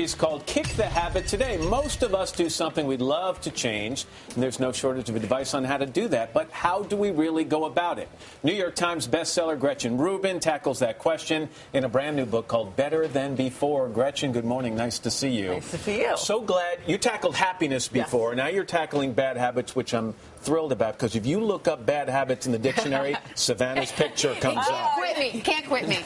It's called Kick the Habit today. Most of us do something we'd love to change, and there's no shortage of advice on how to do that. But how do we really go about it? New York Times bestseller Gretchen Rubin tackles that question in a brand new book called Better Than Before. Gretchen, good morning. Nice to see you. Nice to see you. So glad you tackled happiness before. Yes. Now you're tackling bad habits, which I'm thrilled about, because if you look up bad habits in the dictionary, Savannah's picture comes up. Can't quit me.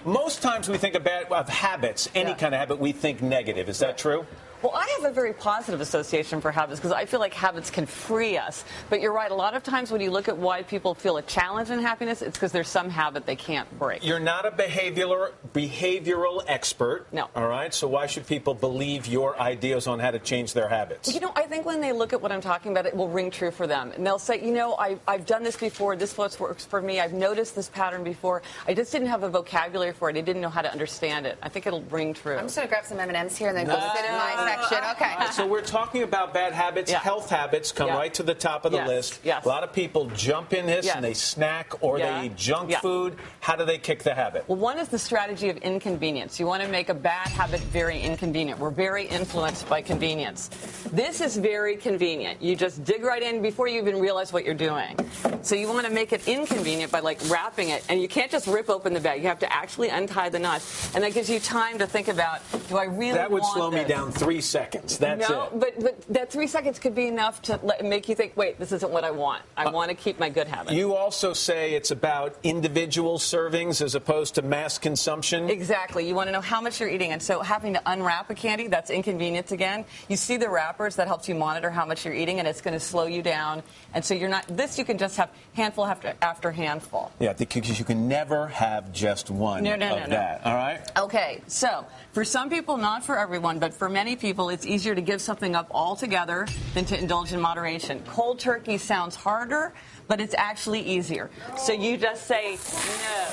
Most times we think of habits, any kind of habit, we think negative. Is that true? Well, I have a very positive association for habits because I feel like habits can free us. But you're right. A lot of times when you look at why people feel a challenge in happiness, it's because there's some habit they can't break. You're not a behavioral expert. No. All right. So why should people believe your ideas on how to change their habits? You know, I think when they look at what I'm talking about, it will ring true for them. And they'll say, you know, I've done this before. This works for me. I've noticed this pattern before. I just didn't have a vocabulary for it. I didn't know how to understand it. I think it'll ring true. I'm just going to grab some M&Ms here and then go sit in my section. Okay. So we're talking about bad habits. Health habits come right to the top of the list. Yes. A lot of people jump in this and they snack or they eat junk food. How do they kick the habit? Well, one is the strategy of inconvenience. You want to make a bad habit very inconvenient. We're very influenced by convenience. This is very convenient. You just dig right in before you even realize what you're doing. So you want to make it inconvenient by like wrapping it, and you can't just rip open the bag. You have to actually untie the knots, and that gives you time to think about, do I really want this? That would slow me down 3 seconds. That's no, it. But that 3 seconds could be enough to make you think, wait, this isn't what I want. I want to keep my good habits. You also say it's about individual servings as opposed to mass consumption. Exactly. You want to know how much you're eating. And so having to unwrap a candy, that's inconvenience again. You see the wrappers, that helps you monitor how much you're eating, and it's going to slow you down. And so you're not, this you can just have handful after handful. Yeah, because you can never have just one of that. All right? Okay. So for some people, not for everyone, but for many people, it's easier to give something up altogether than to indulge in moderation. Cold turkey sounds harder, but it's actually easier. So you just say no.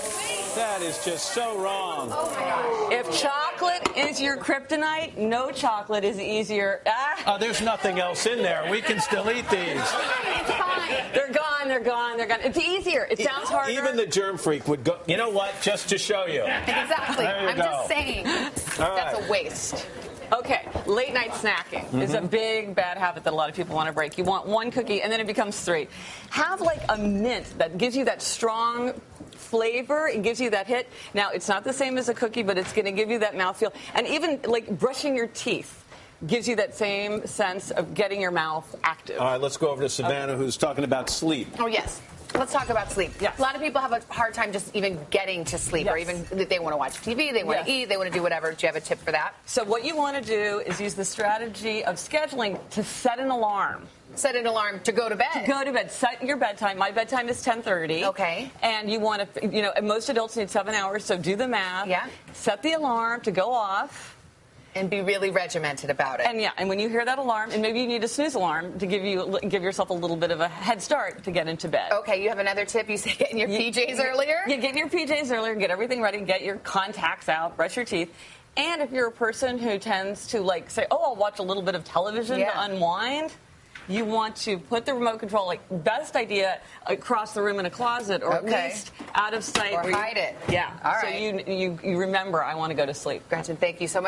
That is just so wrong. Oh my gosh. If chocolate is your kryptonite, no chocolate is easier. There's nothing else in there. We can still eat these. It's fine. They're gone, they're gone, they're gone. It's easier. It sounds harder. Even the germ freak would go, you know what, just to show you. Exactly. I'm just saying. That's a waste. Okay, late night snacking is a big bad habit that a lot of people want to break. You want one cookie and then it becomes 3. Have like a mint that gives you that strong flavor. It gives you that hit. Now, it's not the same as a cookie, but it's going to give you that mouthfeel. And even like brushing your teeth gives you that same sense of getting your mouth active. All right, let's go over to Savannah, who's talking about sleep. Oh, yes. Let's talk about sleep. Yes. A lot of people have a hard time just even getting to sleep, or even they want to watch TV, they want to eat, they want to do whatever. Do you have a tip for that? So what you want to do is use the strategy of scheduling to set an alarm. Set an alarm to go to bed. To go to bed. Set your bedtime. My bedtime is 10:30. Okay. And you want to, you know, most adults need 7 hours, so do the math. Yeah. Set the alarm to go off. And be really regimented about it. And when you hear that alarm, and maybe you need a snooze alarm to give yourself a little bit of a head start to get into bed. Okay, you have another tip. You say get in your PJs earlier? Yeah, get in your PJs earlier, get everything ready, get your contacts out, brush your teeth. And if you're a person who tends to like say, oh, I'll watch a little bit of television to unwind, you want to put the remote control, like best idea, across the room in a closet, or at least out of sight. Or hide it. Yeah. All right. So you remember, I want to go to sleep. Gretchen, thank you so much.